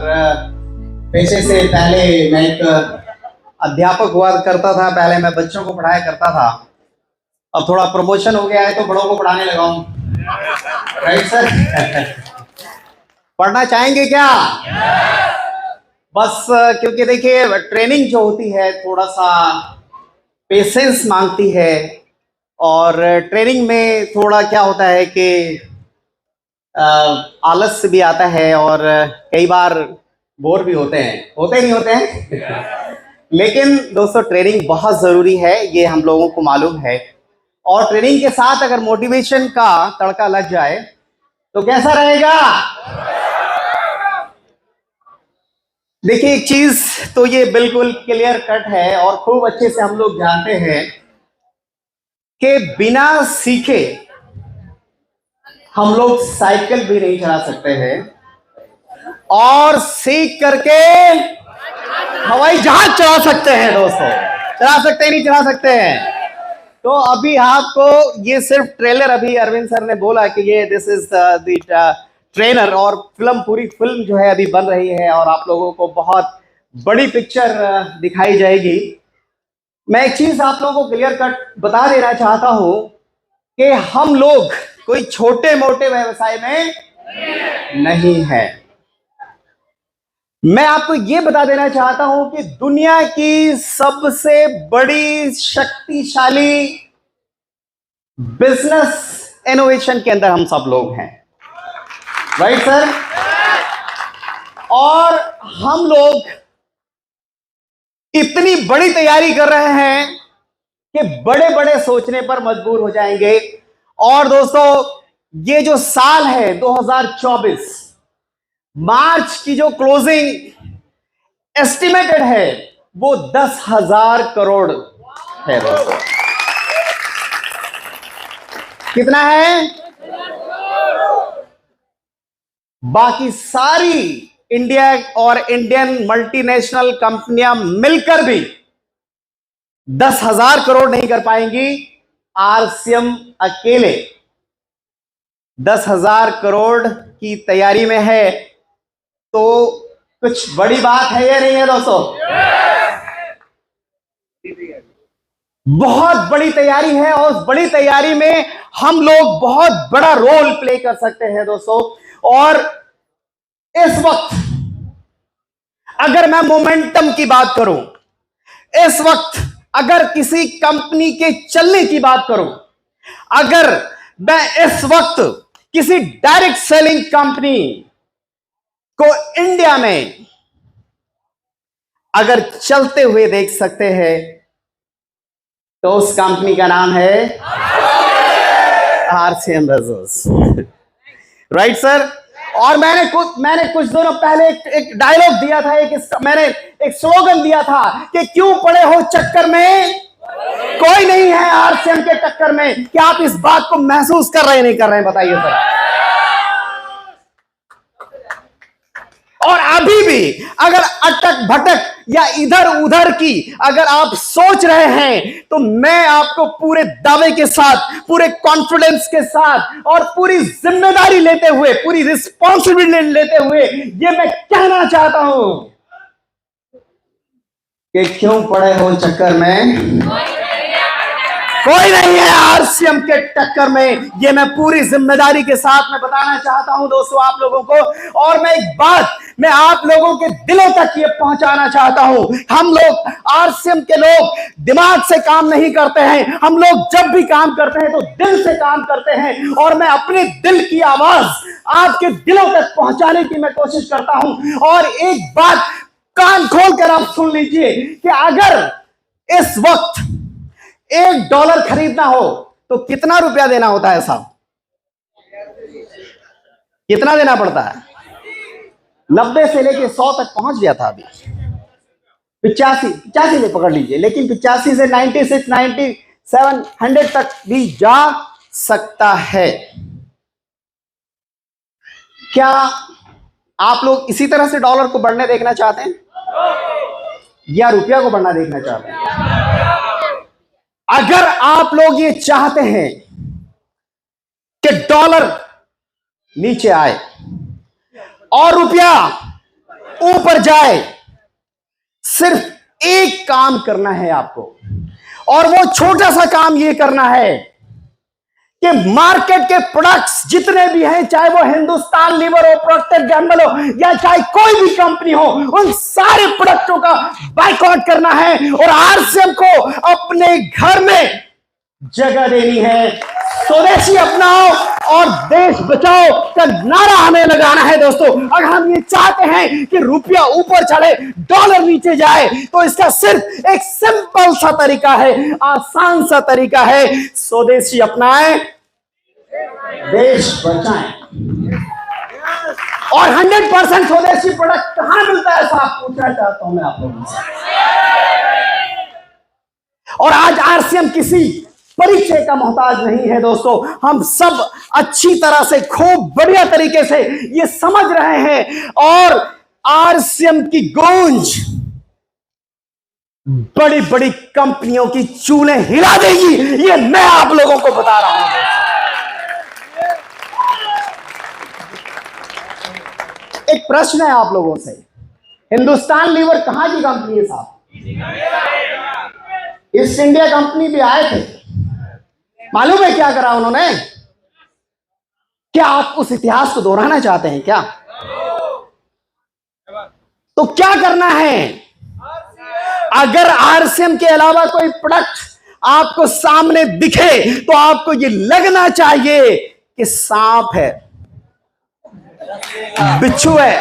पेशे से पहले मैं एक अध्यापक हुआ करता था। पहले मैं बच्चों को पढ़ाया करता था। अब थोड़ा प्रमोशन हो गया है तो बड़ों को पढ़ाने लगा हूं। Right sir? पढ़ना चाहेंगे क्या? बस क्योंकि देखिए ट्रेनिंग जो होती है थोड़ा सा पेशेंस मांगती है, और ट्रेनिंग में थोड़ा क्या होता है कि आलस भी आता है, और कई बार बोर भी होते नहीं होते हैं। लेकिन दोस्तों ट्रेनिंग बहुत जरूरी है, ये हम लोगों को मालूम है। और ट्रेनिंग के साथ अगर मोटिवेशन का तड़का लग जाए तो कैसा रहेगा? देखिए एक चीज तो ये बिल्कुल क्लियर कट है और खूब अच्छे से हम लोग जानते हैं कि बिना सीखे हम लोग साइकिल भी नहीं चला सकते हैं, और सीख करके हवाई जहाज चला सकते हैं। दोस्तों चला सकते हैं, नहीं चला सकते हैं? तो अभी आपको ये सिर्फ ट्रेलर अभी अरविंद सर ने बोला कि ये दिस इज द ट्रेलर, और पूरी फिल्म जो है अभी बन रही है और आप लोगों को बहुत बड़ी पिक्चर दिखाई जाएगी। मैं एक चीज आप लोगों को क्लियर कट बता देना चाहता हूं कि हम लोग कोई छोटे मोटे व्यवसाय में नहीं है। मैं आपको यह बता देना चाहता हूं कि दुनिया की सबसे बड़ी शक्तिशाली बिजनेस इनोवेशन के अंदर हम सब लोग हैं। Right sir? और हम लोग इतनी बड़ी तैयारी कर रहे हैं कि बड़े बड़े सोचने पर मजबूर हो जाएंगे। और दोस्तों ये जो साल है 2024, मार्च की जो क्लोजिंग एस्टिमेटेड है वो 10,000 करोड़ है। दोस्तों कितना है? बाकी सारी इंडिया और इंडियन मल्टीनेशनल कंपनियां मिलकर भी 10,000 करोड़ नहीं कर पाएंगी। आरसीएम अकेले 10,000 करोड़ की तैयारी में है। तो कुछ बड़ी बात है या नहीं है दोस्तों? बहुत बड़ी तैयारी है, और उस बड़ी तैयारी में हम लोग बहुत बड़ा रोल प्ले कर सकते हैं दोस्तों। और इस वक्त अगर मैं मोमेंटम की बात करूं, इस वक्त अगर किसी कंपनी के चलने की बात करूं, अगर मैं इस वक्त किसी डायरेक्ट सेलिंग कंपनी को इंडिया में अगर चलते हुए देख सकते हैं तो उस कंपनी का नाम है आरसीएम रिजल्ट्स। Right sir? और मैंने कुछ दिनों पहले एक डायलॉग दिया था, मैंने एक स्लोगन दिया था कि क्यों पड़े हो चक्कर में, कोई नहीं है आरसीएम के टक्कर में। क्या आप इस बात को महसूस कर रहे हैं, नहीं कर रहे हैं? बताइए सर। और अभी भी अगर अटक भटक या इधर उधर की अगर आप सोच रहे हैं तो मैं आपको पूरे दावे के साथ, पूरे कॉन्फिडेंस के साथ और पूरी जिम्मेदारी लेते हुए, पूरी रिस्पॉन्सिबिलिटी लेते हुए ये मैं कहना चाहता हूं कि क्यों पड़े हो चक्कर में, कोई नहीं है आरसीएम के टक्कर में। ये मैं पूरी जिम्मेदारी के साथ में बताना चाहता हूं दोस्तों आप लोगों को। और मैं एक बात मैं आप लोगों के दिलों तक ये पहुंचाना चाहता हूं, हम लोग आरसीएम के लोग दिमाग से काम नहीं करते हैं। हम लोग जब भी काम करते हैं तो दिल से काम करते हैं, और मैं अपने दिल की आवाज आपके दिलों तक पहुंचाने की मैं कोशिश करता हूं। और एक बात कान खोलकर आप सुन लीजिए कि अगर इस वक्त $1 खरीदना हो तो कितना रुपया देना होता है साहब? कितना देना पड़ता है? 90 से लेके 100 तक पहुंच गया था, अभी 85 से पकड़ लीजिए, लेकिन 85 से 96, 97, 100 तक भी जा सकता है। क्या आप लोग इसी तरह से डॉलर को बढ़ने देखना चाहते हैं या रुपया को बढ़ना देखना चाहते हैं? अगर आप लोग ये चाहते हैं कि डॉलर नीचे आए और रुपया ऊपर जाए, सिर्फ एक काम करना है आपको, और वो छोटा सा काम ये करना है कि मार्केट के प्रोडक्ट्स जितने भी हैं, चाहे वो हिंदुस्तान लीवर हो, प्रोक्टर गैम्बल हो, या चाहे कोई भी कंपनी हो, उन सारे प्रोडक्टों का बाइकआउट करना है और आरसीएम को अपने घर में जगह देनी है। स्वदेशी अपनाओ और देश बचाओ का नारा हमें लगाना है दोस्तों। अगर हम ये चाहते हैं कि रुपया ऊपर चढ़े, डॉलर नीचे जाए, तो इसका सिर्फ एक सिंपल सा तरीका है, आसान सा तरीका है, स्वदेशी अपनाएं, देश बचाएं। और 100% स्वदेशी प्रोडक्ट कहां मिलता है, साहब पूछना चाहता हूं मैं आप लोगों से। और आज आरसीएम किसी परिचय का मोहताज नहीं है दोस्तों। हम सब अच्छी तरह से, खूब बढ़िया तरीके से ये समझ रहे हैं, और आरसीएम की गूंज बड़ी बड़ी कंपनियों की चूल्हे हिला देगी, ये मैं आप लोगों को बता रहा हूं। एक प्रश्न है आप लोगों से, हिंदुस्तान लीवर कहां की कंपनी है साहब? ईस्ट इंडिया कंपनी भी आए थे, मालूम है क्या करा उन्होंने? क्या आप उस इतिहास को दोहराना चाहते हैं क्या? तो क्या करना है? अगर आरसीएम के अलावा कोई प्रोडक्ट आपको सामने दिखे तो आपको ये लगना चाहिए कि सांप है, बिच्छू है,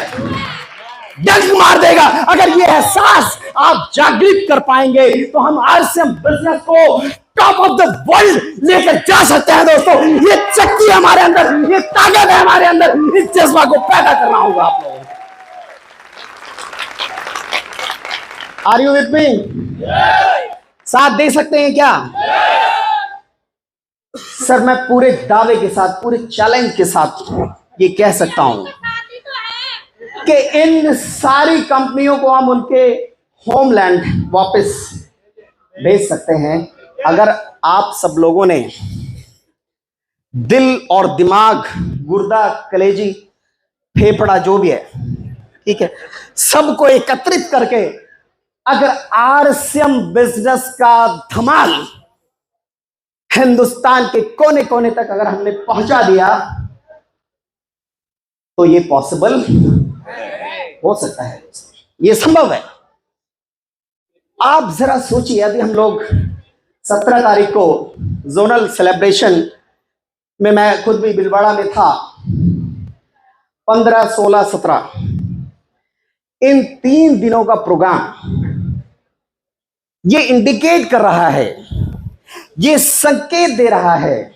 डंक मार देगा। अगर ये एहसास आप जागृत कर पाएंगे तो हम आरसीएम बिजनेस को टॉप ऑफ द वर्ल्ड लेकर जा सकते हैं दोस्तों। ये शक्ति है हमारे अंदर, ये ताकत है हमारे अंदर, इस जज्बा को पैदा करना होगा आप लोगों को। Are you with me? साथ दे सकते हैं क्या? सर मैं पूरे दावे के साथ, पूरे चैलेंज के साथ ये कह सकता हूं कि इन सारी कंपनियों को हम उनके होमलैंड वापस भेज सकते हैं, अगर आप सब लोगों ने दिल और दिमाग, गुर्दा, कलेजी, फेफड़ा जो भी है, ठीक है, सबको एकत्रित करके अगर आरसीएम बिजनेस का धमाल हिंदुस्तान के कोने कोने तक अगर हमने पहुंचा दिया तो ये पॉसिबल हो सकता है, ये संभव है। आप जरा सोचिए, अभी हम लोग 17 तारीख को जोनल सेलिब्रेशन में, मैं खुद भी भीलवाड़ा में था, 15, 16, 17 इन 3 दिनों का प्रोग्राम ये इंडिकेट कर रहा है, ये संकेत दे रहा है,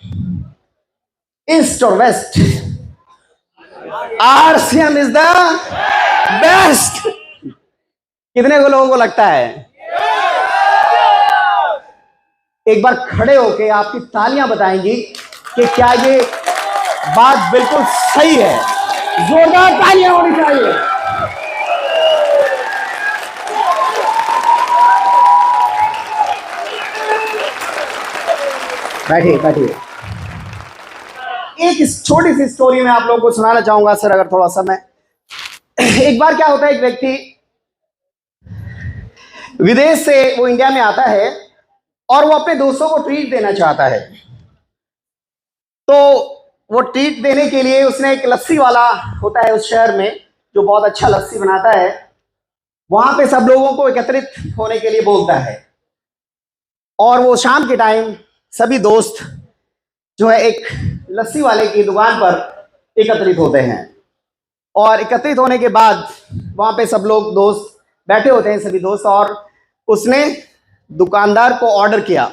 ईस्ट और west, RCM is the best. कितने को लोगों को लगता है? एक बार खड़े होके आपकी तालियां बताएंगी कि क्या ये बात बिल्कुल सही है? जोरदार तालियां होनी चाहिए। बैठिए बैठिए। एक छोटी सी स्टोरी मैं आप लोगों को सुनाना चाहूंगा सर, अगर थोड़ा समय। एक बार क्या होता है, एक व्यक्ति विदेश से वो इंडिया में आता है और वो अपने दोस्तों को ट्रीट देना चाहता है। तो वो ट्रीट देने के लिए उसने एक लस्सी वाला होता है उस शहर में जो बहुत अच्छा लस्सी बनाता है, वहां पे सब लोगों को एकत्रित होने के लिए बोलता है। और वो शाम के टाइम सभी दोस्त जो है एक लस्सी वाले की दुकान पर एकत्रित होते हैं, और एकत्रित होने के बाद वहां पे सब लोग दोस्त बैठे होते हैं, सभी दोस्त, और उसने दुकानदार को ऑर्डर किया।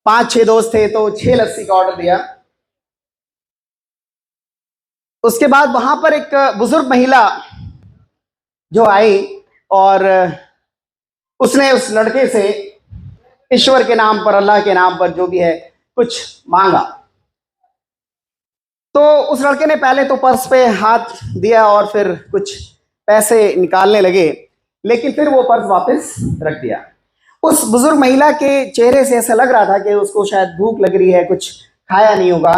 5-6 दोस्त थे तो 6 लस्सी का ऑर्डर दिया। उसके बाद वहां पर एक बुजुर्ग महिला जो आई और उसने उस लड़के से ईश्वर के नाम पर, अल्लाह के नाम पर जो भी है कुछ मांगा। तो उस लड़के ने पहले तो पर्स पे हाथ दिया और फिर कुछ पैसे निकालने लगे, लेकिन फिर वो पर्स वापस रख दिया। उस बुजुर्ग महिला के चेहरे से ऐसा लग रहा था कि उसको शायद भूख लग रही है, कुछ खाया नहीं होगा।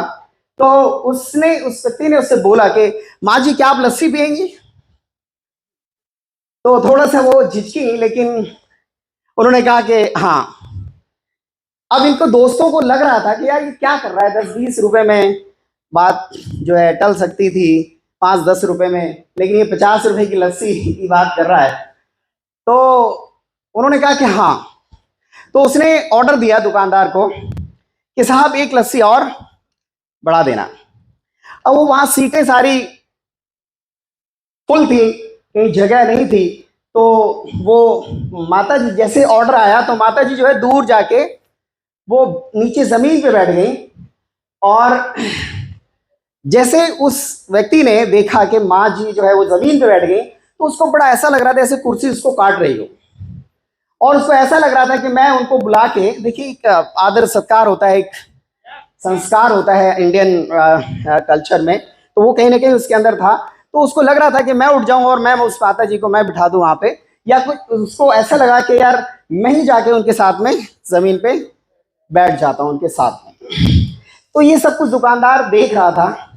तो उस व्यक्ति ने उससे बोला कि माँ जी क्या आप लस्सी पियेंगी? तो थोड़ा सा वो झिझकी, लेकिन उन्होंने कहा कि हाँ। अब इनको दोस्तों को लग रहा था कि यार ये क्या कर रहा है, 10-20 रुपए में बात जो है टल सकती थी, 5-10 रुपए में, लेकिन ये 50 रुपए की लस्सी की बात कर रहा है। तो उन्होंने कहा कि हाँ। तो उसने ऑर्डर दिया दुकानदार को कि साहब एक लस्सी और बढ़ा देना। अब वो वहां सीटें सारी फुल थी, कहीं जगह नहीं थी। तो वो माता जी जैसे ऑर्डर आया तो माता जी जो है दूर जाके वो नीचे जमीन पे बैठ गई, और जैसे उस व्यक्ति ने देखा कि माँ जी जो है वो जमीन पे बैठ गई, तो उसको बड़ा ऐसा लग रहा था जैसे कुर्सी उसको काट रही हो, और उसको ऐसा लग रहा था कि मैं उनको बुला के, देखिए एक आदर सत्कार होता है, एक संस्कार होता है इंडियन कल्चर में, तो वो कहीं ना कहीं उसके अंदर था। तो उसको लग रहा था कि मैं उठ जाऊं और मैं उस माता जी को मैं बिठा दूं वहां पे, या कुछ उसको ऐसा लगा कि यार मैं ही जाके उनके साथ में जमीन पे बैठ जाता हूं उनके साथ में। तो ये सब कुछ दुकानदार देख रहा था,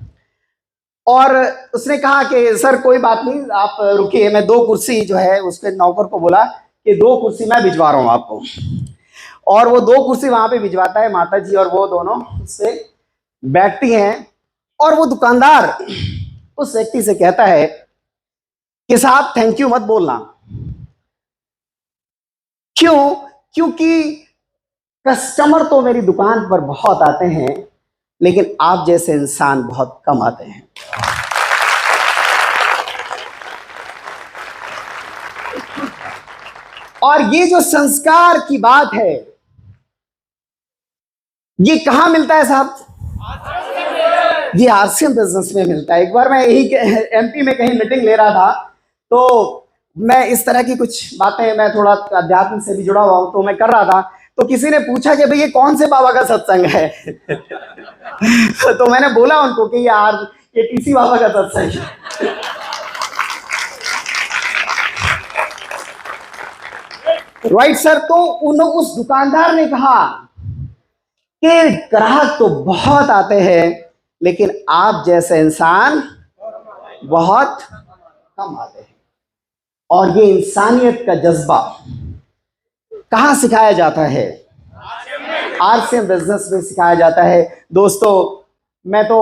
और उसने कहा कि सर कोई बात नहीं, आप रुकिए, मैं 2 कुर्सी जो है उसके नौकर को बोला कि 2 कुर्सी मैं भिजवा रहा हूं आपको। और वो 2 कुर्सी वहां पे भिजवाता है, माता जी और वो दोनों उससे बैठती हैं। और वो दुकानदार उस व्यक्ति से कहता है कि साहब थैंक यू मत बोलना। क्यों? क्योंकि कस्टमर तो मेरी दुकान पर बहुत आते हैं, लेकिन आप जैसे इंसान बहुत कम आते हैं। और ये जो संस्कार की बात है, ये कहां मिलता है साहब? ये आरसीएम बिजनेस में मिलता है। एक बार मैं यही एमपी में कहीं मीटिंग ले रहा था, तो मैं इस तरह की कुछ बातें, मैं थोड़ा अध्यात्म से भी जुड़ा हुआ हूं, तो मैं कर रहा था। तो किसी ने पूछा कि भाई ये कौन से बाबा का सत्संग है? तो मैंने बोला उनको कि यार ये टीसी बाबा का सत्संग है। Right sir. तो उस दुकानदार ने कहा कि ग्राहक तो बहुत आते हैं, लेकिन आप जैसे इंसान बहुत कम आते हैं। और ये इंसानियत का जज्बा कहां सिखाया जाता है? आरसीएम बिजनेस में सिखाया जाता है। दोस्तों, मैं तो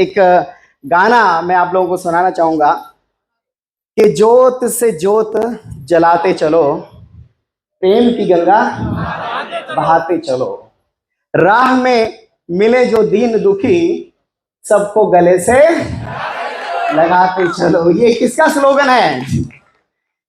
एक गाना मैं आप लोगों को सुनाना चाहूंगा कि ज्योत से ज्योत जलाते चलो, प्रेम की गंगा बहाते चलो, राह में मिले जो दीन दुखी, सबको गले से लगाते चलो। ये किसका स्लोगन है?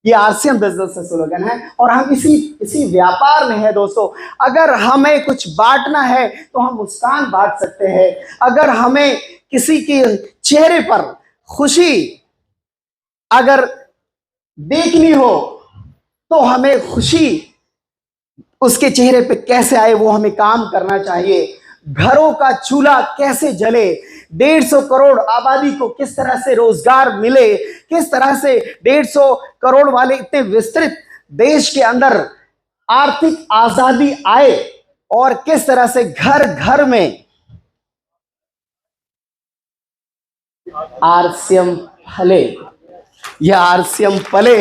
ये आरसीएम बिजनेस का स्लोगन है। और हम इसी व्यापार में है दोस्तों। अगर हमें कुछ बांटना है तो हम मुस्कान बांट सकते हैं। अगर हमें किसी के चेहरे पर खुशी अगर देखनी हो, तो हमें खुशी उसके चेहरे पे कैसे आए वो हमें काम करना चाहिए। घरों का चूल्हा कैसे जले, 150 करोड़ आबादी को किस तरह से रोजगार मिले, किस तरह से 150 करोड़ वाले इतने विस्तृत देश के अंदर आर्थिक आजादी आए, और किस तरह से घर घर में आरसीएम फले, यह आरसीएम पले,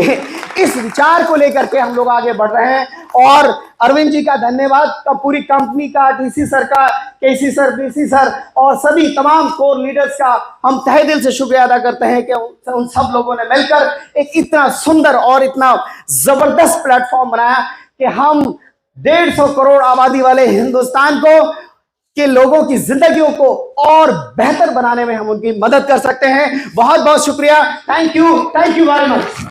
इस विचार को लेकर के हम लोग आगे बढ़ रहे हैं। और अरविंद जी का धन्यवाद, का पूरी कंपनी का, डीसी सर का, केसी सर, डीसी सर और सभी तमाम कोर लीडर्स का हम तहे दिल से शुक्रिया अदा करते हैं कि उन सब लोगों ने मिलकर एक इतना सुंदर और इतना जबरदस्त प्लेटफॉर्म बनाया कि हम 150 करोड़ आबादी वाले हिंदुस्तान को के लोगों की जिंदगियों को और बेहतर बनाने में हम उनकी मदद कर सकते हैं। बहुत बहुत शुक्रिया। Thank you very much.